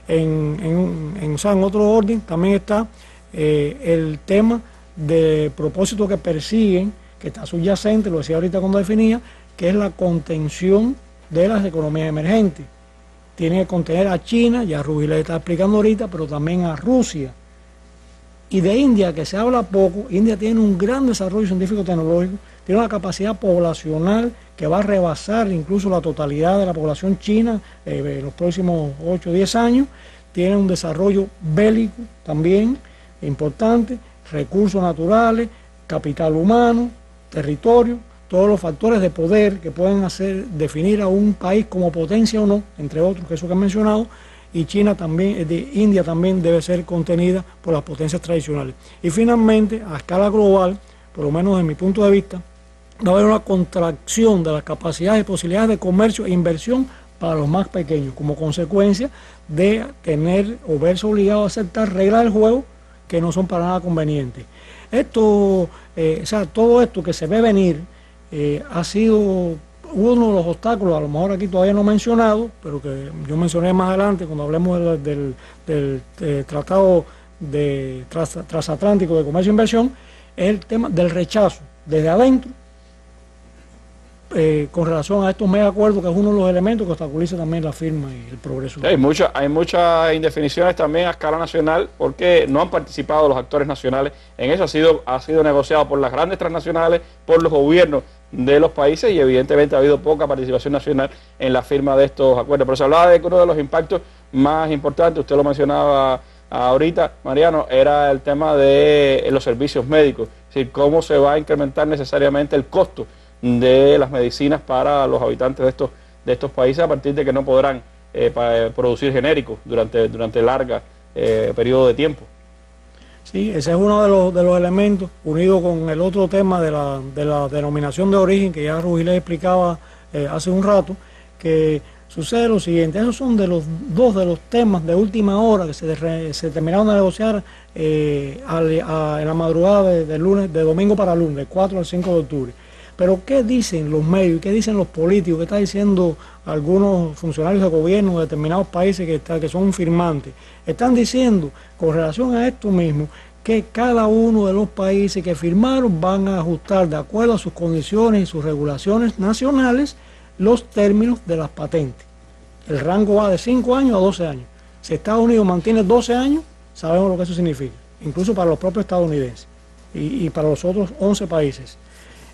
Speaker 9: En otro orden también está el tema de propósito que persiguen, que está subyacente, lo decía ahorita cuando definía, que es la contención de las economías emergentes. Tiene que contener a China, ya Rubí le está explicando ahorita, pero también a Rusia. Y de India, que se habla poco. India tiene un gran desarrollo científico-tecnológico, tiene una capacidad poblacional que va a rebasar incluso la totalidad de la población china en los próximos 8 o 10 años. Tiene un desarrollo bélico también importante, recursos naturales, capital humano, territorio, todos los factores de poder que pueden definir a un país como potencia o no, entre otros, que eso que he mencionado. Y China también, India también debe ser contenida por las potencias tradicionales. Y finalmente, a escala global, por lo menos desde mi punto de vista, va a haber una contracción de las capacidades y posibilidades de comercio e inversión para los más pequeños, como consecuencia de tener o verse obligados a aceptar reglas del juego que no son para nada convenientes. Esto, todo esto que se ve venir ha sido uno de los obstáculos, a lo mejor aquí todavía no mencionado, pero que yo mencioné más adelante cuando hablemos del Tratado Transatlántico de Comercio e Inversión, es el tema del rechazo desde adentro con relación a estos mega acuerdos, que es uno de los elementos que obstaculiza también la firma y el progreso.
Speaker 1: Hay muchas indefiniciones también a escala nacional, porque no han participado los actores nacionales en eso. Ha sido negociado por las grandes transnacionales, por los gobiernos de los países, y evidentemente ha habido poca participación nacional en la firma de estos acuerdos. Pero se hablaba de que uno de los impactos más importantes, usted lo mencionaba ahorita, Mariano, era el tema de los servicios médicos, es decir, cómo se va a incrementar necesariamente el costo de las medicinas para los habitantes de estos países, a partir de que no podrán producir genéricos durante larga periodo de tiempo.
Speaker 9: Sí, ese es uno de los elementos, unido con el otro tema de la denominación de origen, que ya Rugile explicaba hace un rato, que sucede lo siguiente. Esos son dos de los temas de última hora que se terminaron de negociar en la madrugada de domingo para lunes, del 4 al 5 de octubre. Pero ¿qué dicen los medios? ¿Qué dicen los políticos? ¿Qué están diciendo algunos funcionarios de gobierno de determinados países que son firmantes? Están diciendo, con relación a esto mismo, que cada uno de los países que firmaron van a ajustar, de acuerdo a sus condiciones y sus regulaciones nacionales, los términos de las patentes. El rango va de 5 años a 12 años. Si Estados Unidos mantiene 12 años, sabemos lo que eso significa, incluso para los propios estadounidenses y para los otros 11 países.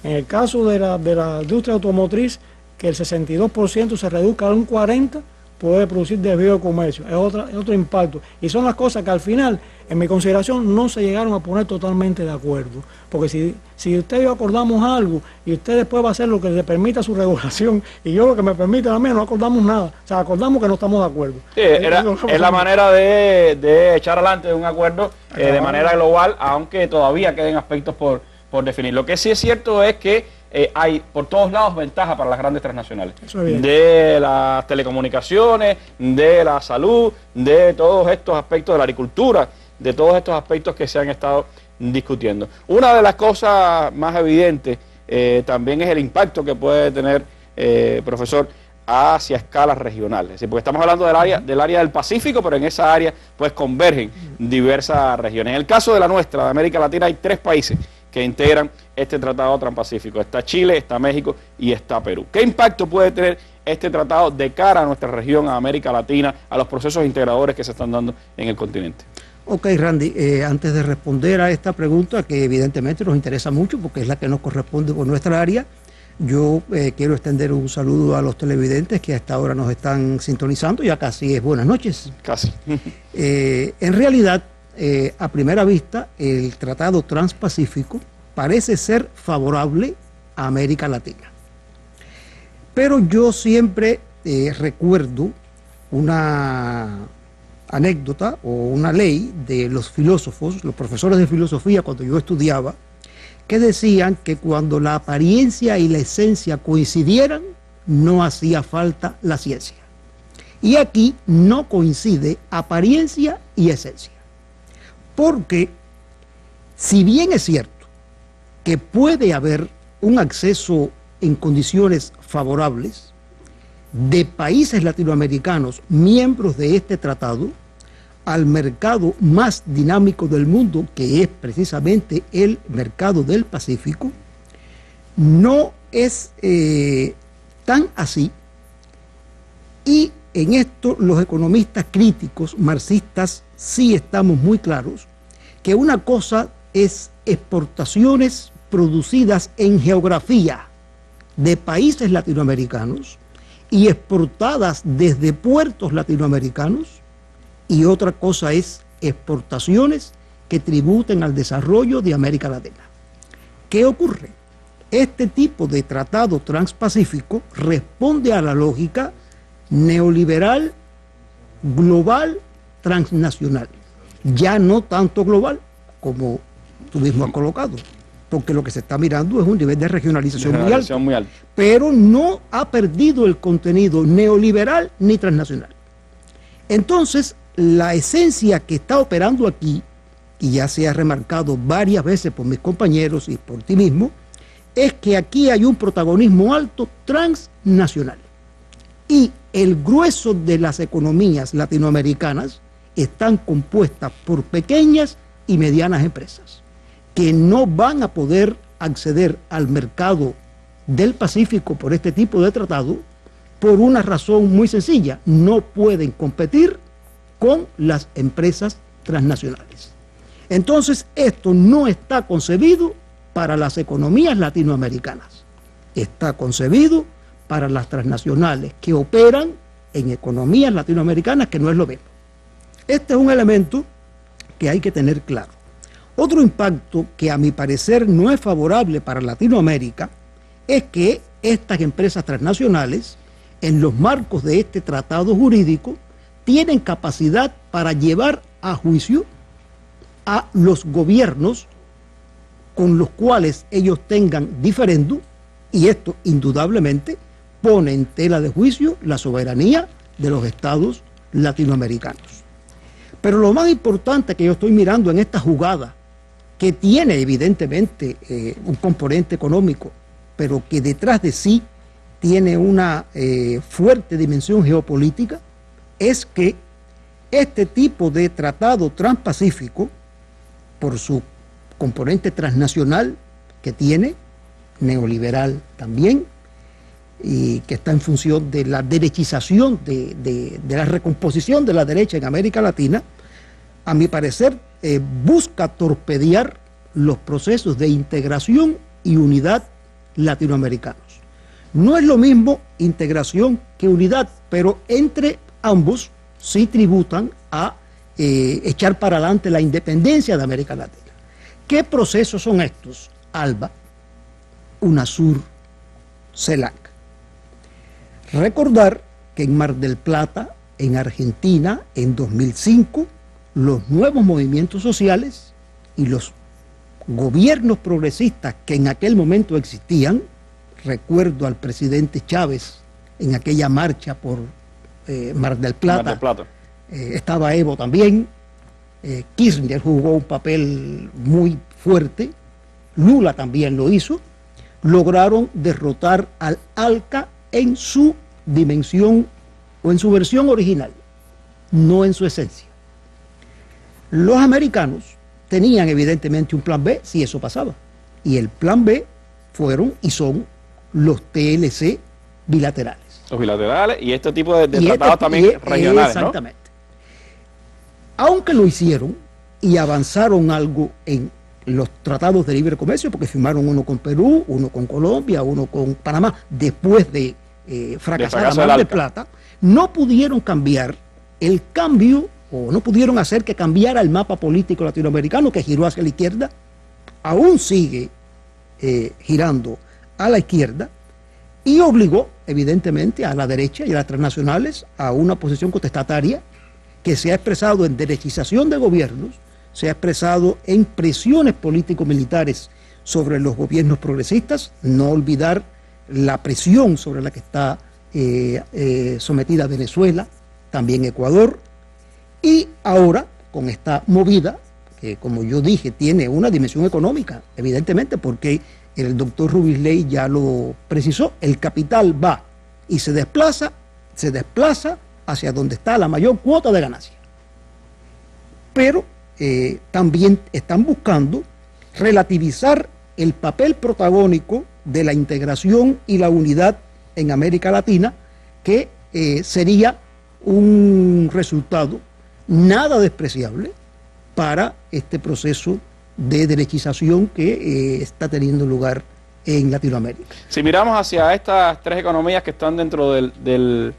Speaker 9: En el caso de la industria automotriz, que el 62% se reduzca a un 40%, puede producir desvío de comercio. Es otro impacto. Y son las cosas que al final, en mi consideración, no se llegaron a poner totalmente de acuerdo. Porque si usted y yo acordamos algo y usted después va a hacer lo que le permita su regulación y yo lo que me permite a mí, no acordamos nada. O sea, acordamos que no estamos de acuerdo.
Speaker 1: Sí, es la manera de echar adelante un acuerdo de manera global, aunque todavía queden aspectos por definir. Lo que sí es cierto es que hay por todos lados ventaja para las grandes transnacionales, de las telecomunicaciones, de la salud, de todos estos aspectos de la agricultura, de todos estos aspectos que se han estado discutiendo. Una de las cosas más evidentes también es el impacto que puede tener, profesor, hacia escalas regionales. Es decir, porque estamos hablando del área del Pacífico, pero en esa área pues convergen diversas regiones. En el caso de la nuestra, de América Latina, hay 3 países que integran este tratado transpacífico. Está Chile, está México y está Perú. ¿Qué impacto puede tener este tratado de cara a nuestra región, a América Latina, a los procesos integradores que se están dando en el continente?
Speaker 14: Ok, Randy, antes de responder a esta pregunta, que evidentemente nos interesa mucho porque es la que nos corresponde por nuestra área, yo quiero extender un saludo a los televidentes que hasta ahora nos están sintonizando. Ya casi es buenas noches.
Speaker 1: Casi.
Speaker 14: En realidad, a primera vista, el Tratado Transpacífico parece ser favorable a América Latina. Pero yo siempre recuerdo una anécdota o una ley de los filósofos, los profesores de filosofía cuando yo estudiaba, que decían que cuando la apariencia y la esencia coincidieran, no hacía falta la ciencia. Y aquí no coincide apariencia y esencia. Porque, si bien es cierto que puede haber un acceso en condiciones favorables de países latinoamericanos miembros de este tratado al mercado más dinámico del mundo, que es precisamente el mercado del Pacífico, no es tan así. Y en esto los economistas críticos marxistas sí estamos muy claros que una cosa es exportaciones producidas en geografía de países latinoamericanos y exportadas desde puertos latinoamericanos, y otra cosa es exportaciones que tributen al desarrollo de América Latina. ¿Qué ocurre? Este tipo de tratado transpacífico responde a la lógica neoliberal, global, transnacional. Ya no tanto global como tú mismo has colocado, porque lo que se está mirando es un nivel de regionalización muy alto, pero no ha perdido el contenido neoliberal ni transnacional. Entonces, la esencia que está operando aquí, y ya se ha remarcado varias veces por mis compañeros y por ti mismo, es que aquí hay un protagonismo alto transnacional. Y el grueso de las economías latinoamericanas están compuestas por pequeñas y medianas empresas que no van a poder acceder al mercado del Pacífico por este tipo de tratado por una razón muy sencilla: no pueden competir con las empresas transnacionales. Entonces, esto no está concebido para las economías latinoamericanas, está concebido para las transnacionales que operan en economías latinoamericanas, que no es lo mismo. Este es un elemento que hay que tener claro. Otro impacto que a mi parecer no es favorable para Latinoamérica es que estas empresas transnacionales, en los marcos de este tratado jurídico, tienen capacidad para llevar a juicio a los gobiernos con los cuales ellos tengan diferendo, y esto indudablemente pone en tela de juicio la soberanía de los estados latinoamericanos. Pero lo más importante que yo estoy mirando en esta jugada, que tiene evidentemente un componente económico, pero que detrás de sí tiene una fuerte dimensión geopolítica, es que este tipo de tratado transpacífico, por su componente transnacional que tiene, neoliberal también, y que está en función de la derechización, de la recomposición de la derecha en América Latina, a mi parecer busca torpedear los procesos de integración y unidad latinoamericanos. No es lo mismo integración que unidad, pero entre ambos sí tributan a echar para adelante la independencia de América Latina. ¿Qué procesos son estos? ALBA, UNASUR, CELAC. Recordar que en Mar del Plata, en Argentina, en 2005, los nuevos movimientos sociales y los gobiernos progresistas que en aquel momento existían, recuerdo al presidente Chávez en aquella marcha por Mar del Plata, estaba Evo también, Kirchner jugó un papel muy fuerte, Lula también lo hizo, lograron derrotar al ALCA en su dimensión o en su versión original, no en su esencia. Los americanos tenían evidentemente un plan B si eso pasaba, y el plan B fueron y son los TLC bilaterales.
Speaker 1: Los bilaterales y este tipo de tratados también regionales,
Speaker 14: exactamente. ¿No? Aunque lo hicieron y avanzaron algo en los tratados de libre comercio, porque firmaron uno con Perú, uno con Colombia, uno con Panamá, después de fracasar a Mar del Plata, no pudieron cambiar el cambio, o no pudieron hacer que cambiara el mapa político latinoamericano, que giró hacia la izquierda, aún sigue girando a la izquierda, y obligó evidentemente a la derecha y a las transnacionales a una posición contestataria que se ha expresado en derechización de gobiernos, se ha expresado en presiones político-militares sobre los gobiernos progresistas, no olvidar la presión sobre la que está sometida Venezuela, también Ecuador, y ahora con esta movida, que como yo dije tiene una dimensión económica, evidentemente, porque el doctor Rubisley ya lo precisó, el capital va y se desplaza hacia donde está la mayor cuota de ganancia. Pero también están buscando relativizar el papel protagónico de la integración y la unidad en América Latina, que sería un resultado nada despreciable para este proceso de derechización que está teniendo lugar en Latinoamérica.
Speaker 1: Si miramos hacia estas tres economías que están dentro del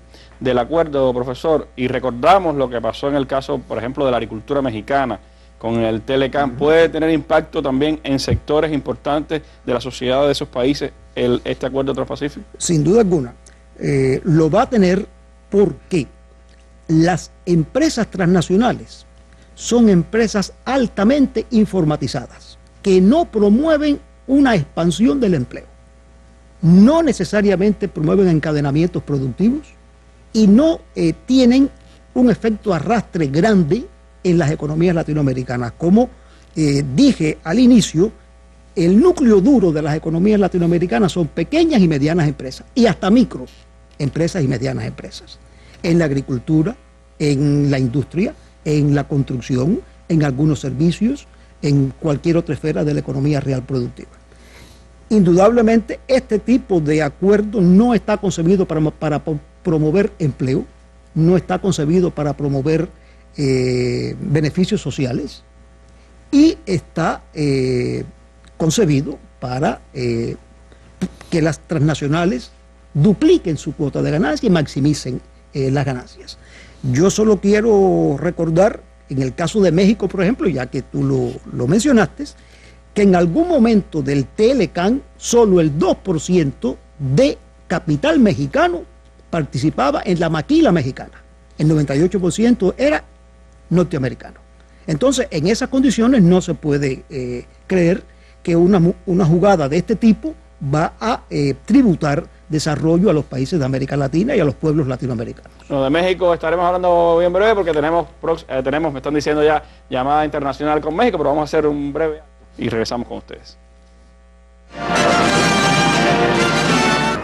Speaker 1: acuerdo, profesor, y recordamos lo que pasó en el caso, por ejemplo, de la agricultura mexicana con el Telecán, ¿puede tener impacto también en sectores importantes de la sociedad de esos países este acuerdo transpacífico?
Speaker 14: Sin duda alguna, lo va a tener porque las empresas transnacionales son empresas altamente informatizadas, que no promueven una expansión del empleo, no necesariamente promueven encadenamientos productivos y no tienen un efecto arrastre grande en las economías latinoamericanas. Como dije al inicio, el núcleo duro de las economías latinoamericanas son pequeñas y medianas empresas, y hasta micro empresas y medianas empresas, en la agricultura, en la industria, en la construcción, en algunos servicios, en cualquier otra esfera de la economía real productiva. Indudablemente, este tipo de acuerdo no está concebido para promover empleo, no está concebido para promover beneficios sociales, y está concebido para que las transnacionales dupliquen su cuota de ganancia y maximicen las ganancias. Yo solo quiero recordar, en el caso de México, por ejemplo, ya que tú lo mencionaste, que en algún momento del Telecán solo el 2% de capital mexicano participaba en la maquila mexicana. El 98% era norteamericano. Entonces, en esas condiciones no se puede creer que una jugada de este tipo va a tributar desarrollo a los países de América Latina y a los pueblos latinoamericanos.
Speaker 1: No, de México estaremos hablando bien breve porque tenemos, me están diciendo ya, llamada internacional con México, pero vamos a hacer un breve y regresamos con ustedes.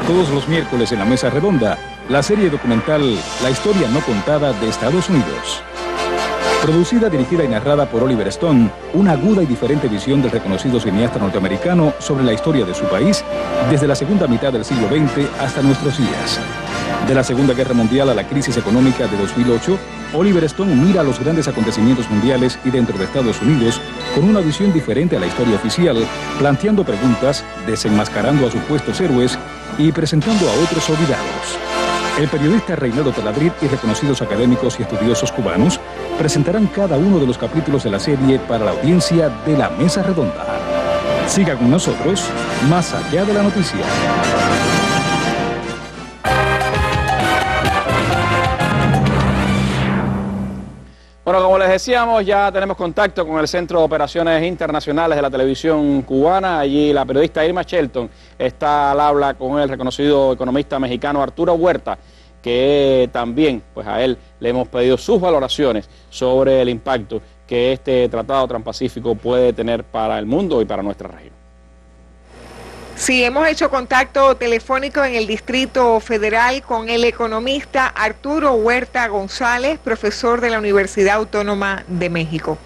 Speaker 10: Todos los miércoles en la Mesa Redonda, la serie documental La historia no contada de Estados Unidos. Producida, dirigida y narrada por Oliver Stone, una aguda y diferente visión del reconocido cineasta norteamericano sobre la historia de su país desde la segunda mitad del siglo XX hasta nuestros días. De la Segunda Guerra Mundial a la crisis económica de 2008, Oliver Stone mira los grandes acontecimientos mundiales y dentro de Estados Unidos con una visión diferente a la historia oficial, planteando preguntas, desenmascarando a supuestos héroes y presentando a otros olvidados. El periodista Reinaldo Taladrid y reconocidos académicos y estudiosos cubanos presentarán cada uno de los capítulos de la serie para la audiencia de la Mesa Redonda. Siga con nosotros, más allá de la noticia.
Speaker 1: Bueno, como les decíamos, ya tenemos contacto con el Centro de Operaciones Internacionales de la Televisión Cubana. Allí la periodista Irma Shelton está al habla con el reconocido economista mexicano Arturo Huerta, que también, pues a él le hemos pedido sus valoraciones sobre el impacto que este Tratado Transpacífico puede tener para el mundo y para nuestra región.
Speaker 15: Sí, hemos hecho contacto telefónico en el Distrito Federal con el economista Arturo Huerta González, profesor de la Universidad Autónoma de México.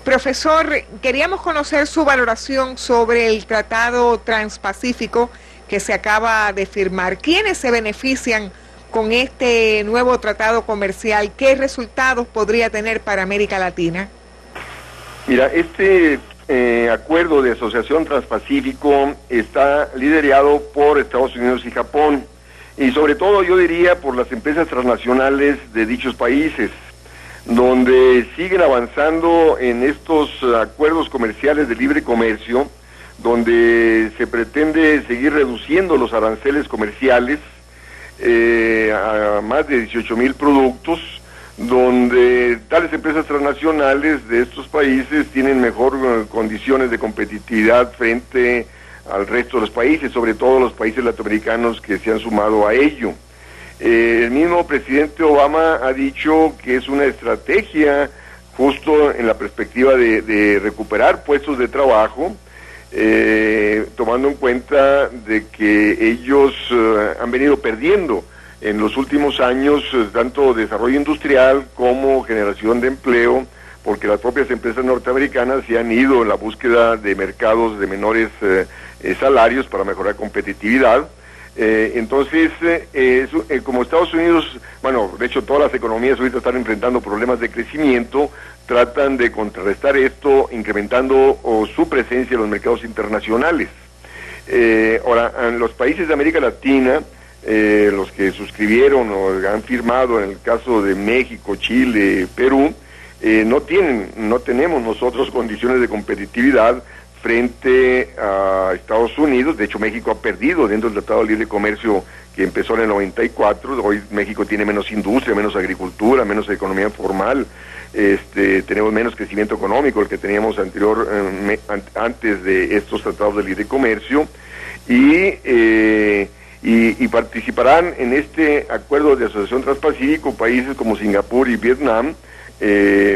Speaker 15: Profesor, queríamos conocer su valoración sobre el Tratado Transpacífico que se acaba de firmar. ¿Quiénes se benefician con este nuevo tratado comercial? ¿Qué resultados podría tener para América Latina?
Speaker 16: Mira, este acuerdo de asociación transpacífico está liderado por Estados Unidos y Japón, y sobre todo yo diría por las empresas transnacionales de dichos países, donde siguen avanzando en estos acuerdos comerciales de libre comercio, donde se pretende seguir reduciendo los aranceles comerciales a más de 18,000 productos, donde tales empresas transnacionales de estos países tienen mejor condiciones de competitividad frente al resto de los países, sobre todo los países latinoamericanos que se han sumado a ello. El mismo presidente Obama ha dicho que es una estrategia justo en la perspectiva de recuperar puestos de trabajo, tomando en cuenta de que ellos han venido perdiendo en los últimos años tanto desarrollo industrial como generación de empleo, porque las propias empresas norteamericanas se han ido en la búsqueda de mercados de menores salarios para mejorar competitividad. Entonces, como Estados Unidos, bueno, de hecho todas las economías ahorita están enfrentando problemas de crecimiento, tratan de contrarrestar esto incrementando su presencia en los mercados internacionales. Ahora, en los países de América Latina, los que suscribieron o han firmado, en el caso de México, Chile, Perú, no tenemos nosotros condiciones de competitividad frente a Estados Unidos. De hecho, México ha perdido dentro del Tratado de Libre Comercio que empezó en el 94. Hoy México tiene menos industria, menos agricultura, menos economía formal. Tenemos menos crecimiento económico el que teníamos antes de estos tratados de libre comercio, y participarán en este acuerdo de asociación transpacífico países como Singapur y Vietnam,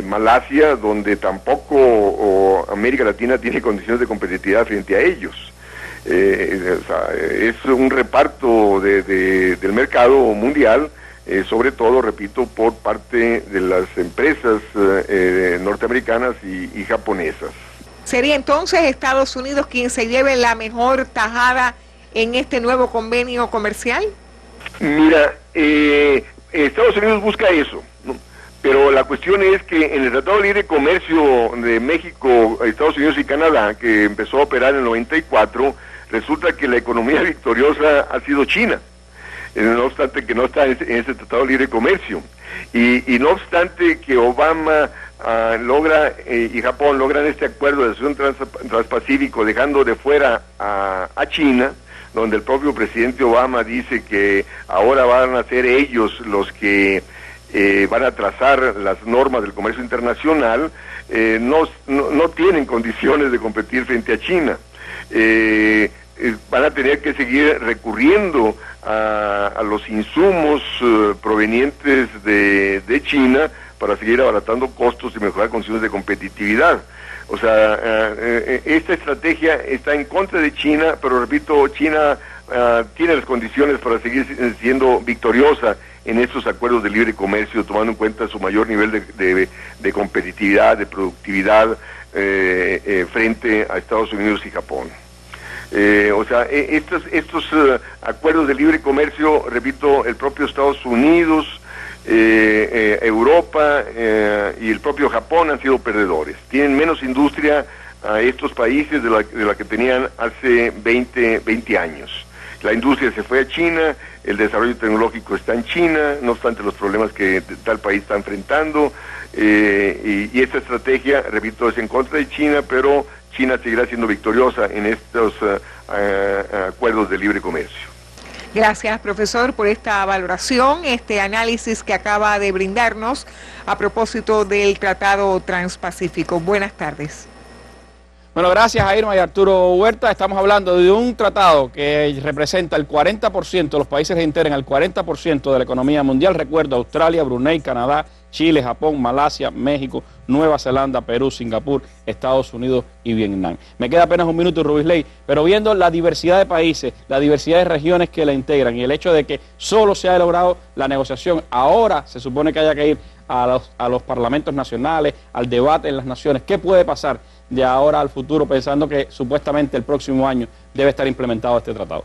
Speaker 16: Malasia, donde tampoco América Latina tiene condiciones de competitividad frente a ellos. Es un reparto del mercado mundial, sobre todo, repito, por parte de las empresas norteamericanas y japonesas.
Speaker 15: ¿Sería entonces Estados Unidos quien se lleve la mejor tajada en este nuevo convenio comercial?
Speaker 16: Mira, Estados Unidos busca eso, ¿no? Pero la cuestión es que en el Tratado de Libre Comercio de México, Estados Unidos y Canadá, que empezó a operar en el 94, resulta que la economía victoriosa ha sido China, no obstante que no está en ese Tratado de Libre Comercio. Y no obstante que Obama y Japón logran este acuerdo de asociación transpacífico, dejando de fuera a China, donde el propio presidente Obama dice que ahora van a ser ellos los que van a trazar las normas del comercio internacional, no tienen condiciones de competir frente a China. Van a tener que seguir recurriendo a los insumos provenientes de China para seguir abaratando costos y mejorar condiciones de competitividad. O sea, esta estrategia está en contra de China, pero repito, China tiene las condiciones para seguir siendo victoriosa en estos acuerdos de libre comercio, tomando en cuenta su mayor nivel de competitividad, de productividad frente a Estados Unidos y Japón. Estos acuerdos de libre comercio, repito, el propio Estados Unidos, Europa y el propio Japón han sido perdedores. Tienen menos industria a estos países de la que tenían hace 20 años. La industria se fue a China, el desarrollo tecnológico está en China, no obstante los problemas que tal país está enfrentando, y esta estrategia, repito, es en contra de China, pero China seguirá siendo victoriosa en estos acuerdos de libre comercio.
Speaker 15: Gracias, profesor, por esta valoración, este análisis que acaba de brindarnos a propósito del Tratado Transpacífico. Buenas tardes.
Speaker 1: Bueno, gracias a Irma y Arturo Huerta. Estamos hablando de un tratado que representa el 40%, los países que integran el 40% de la economía mundial. Recuerdo, Australia, Brunei, Canadá, Chile, Japón, Malasia, México, Nueva Zelanda, Perú, Singapur, Estados Unidos y Vietnam. Me queda apenas un minuto, Rubisley, pero viendo la diversidad de países, la diversidad de regiones que la integran y el hecho de que solo se ha logrado la negociación, ahora se supone que haya que ir a los parlamentos nacionales, al debate en las naciones. ¿Qué puede pasar de ahora al futuro, pensando que supuestamente el próximo año debe estar implementado este tratado?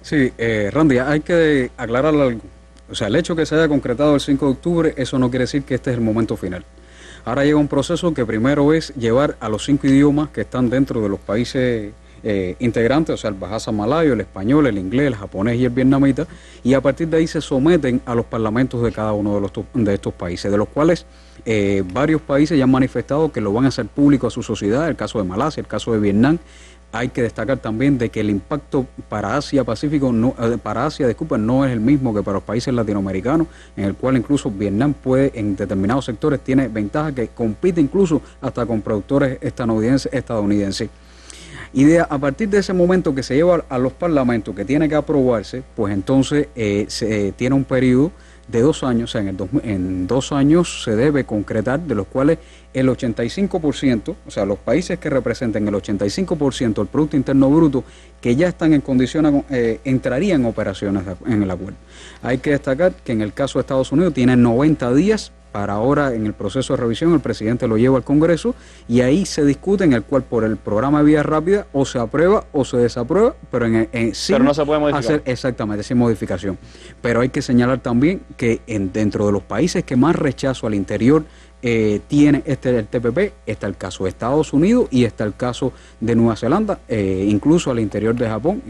Speaker 12: Sí, Randy, hay que aclarar algo. O sea, el hecho que se haya concretado el 5 de octubre, eso no quiere decir que este es el momento final. Ahora llega un proceso que primero es llevar a los 5 idiomas que están dentro de los países integrantes, o sea, el bahasa malayo, el español, el inglés, el japonés y el vietnamita, y a partir de ahí se someten a los parlamentos de cada uno de estos países, de los cuales varios países ya han manifestado que lo van a hacer público a su sociedad, el caso de Malasia, el caso de Vietnam. Hay que destacar también de que el impacto para Asia Pacífico, no es el mismo que para los países latinoamericanos, en el cual incluso Vietnam puede, en determinados sectores, tiene ventaja que compite incluso hasta con productores estadounidenses. Y a partir de ese momento que se lleva a los parlamentos, que tiene que aprobarse, pues entonces se tiene un periodo de 2 años, o sea, en 2 años se debe concretar, de los cuales el 85%, o sea, los países que representen el 85% del Producto Interno Bruto, que ya están en condiciones, entrarían en operaciones en el acuerdo. Hay que destacar que en el caso de Estados Unidos tiene 90 días para ahora, en el proceso de revisión, el presidente lo lleva al Congreso y ahí se discute en el cual por el programa de vía rápida o se aprueba o se desaprueba, pero sin
Speaker 1: pero no se puede modificar.
Speaker 12: hacer exactamente, sin modificación. Pero hay que señalar también que dentro de los países que más rechazo al interior tiene el TPP, está el caso de Estados Unidos y está el caso de Nueva Zelanda, incluso al interior de Japón,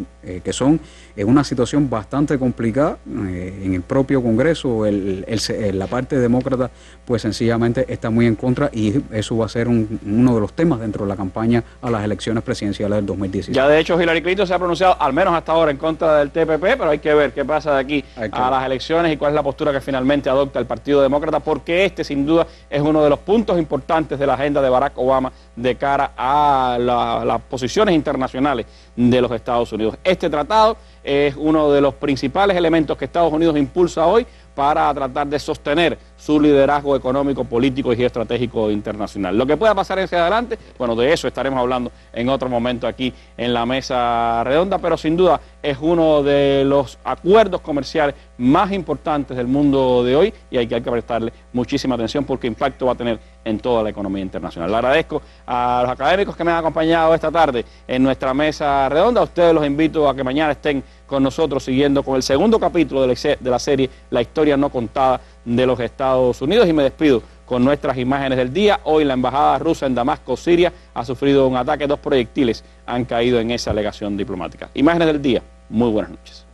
Speaker 12: que son una situación bastante complicada. En el propio Congreso, la parte demócrata, pues sencillamente está muy en contra, y eso va a ser uno de los temas dentro de la campaña a las elecciones presidenciales del 2016.
Speaker 1: Ya de hecho Hillary Clinton se ha pronunciado, al menos hasta ahora, en contra del TPP, pero hay que ver qué pasa de aquí a las elecciones y cuál es la postura que finalmente adopta el Partido Demócrata, porque sin duda es uno de los puntos importantes de la agenda de Barack Obama de cara a las posiciones internacionales de los Estados Unidos. Este tratado es uno de los principales elementos que Estados Unidos impulsa hoy para tratar de sostener su liderazgo económico, político y geoestratégico internacional. Lo que pueda pasar hacia adelante, bueno, de eso estaremos hablando en otro momento aquí en la mesa redonda, pero sin duda es uno de los acuerdos comerciales más importantes del mundo de hoy y hay que prestarle muchísima atención porque impacto va a tener en toda la economía internacional. Le agradezco a los académicos que me han acompañado esta tarde en nuestra mesa redonda. A ustedes los invito a que mañana estén con nosotros siguiendo con el segundo capítulo de la serie La historia no contada de los Estados Unidos, y me despido con nuestras imágenes del día. Hoy la embajada rusa en Damasco, Siria, ha sufrido un ataque. 2 proyectiles han caído en esa alegación diplomática. Imágenes del día. Muy buenas noches.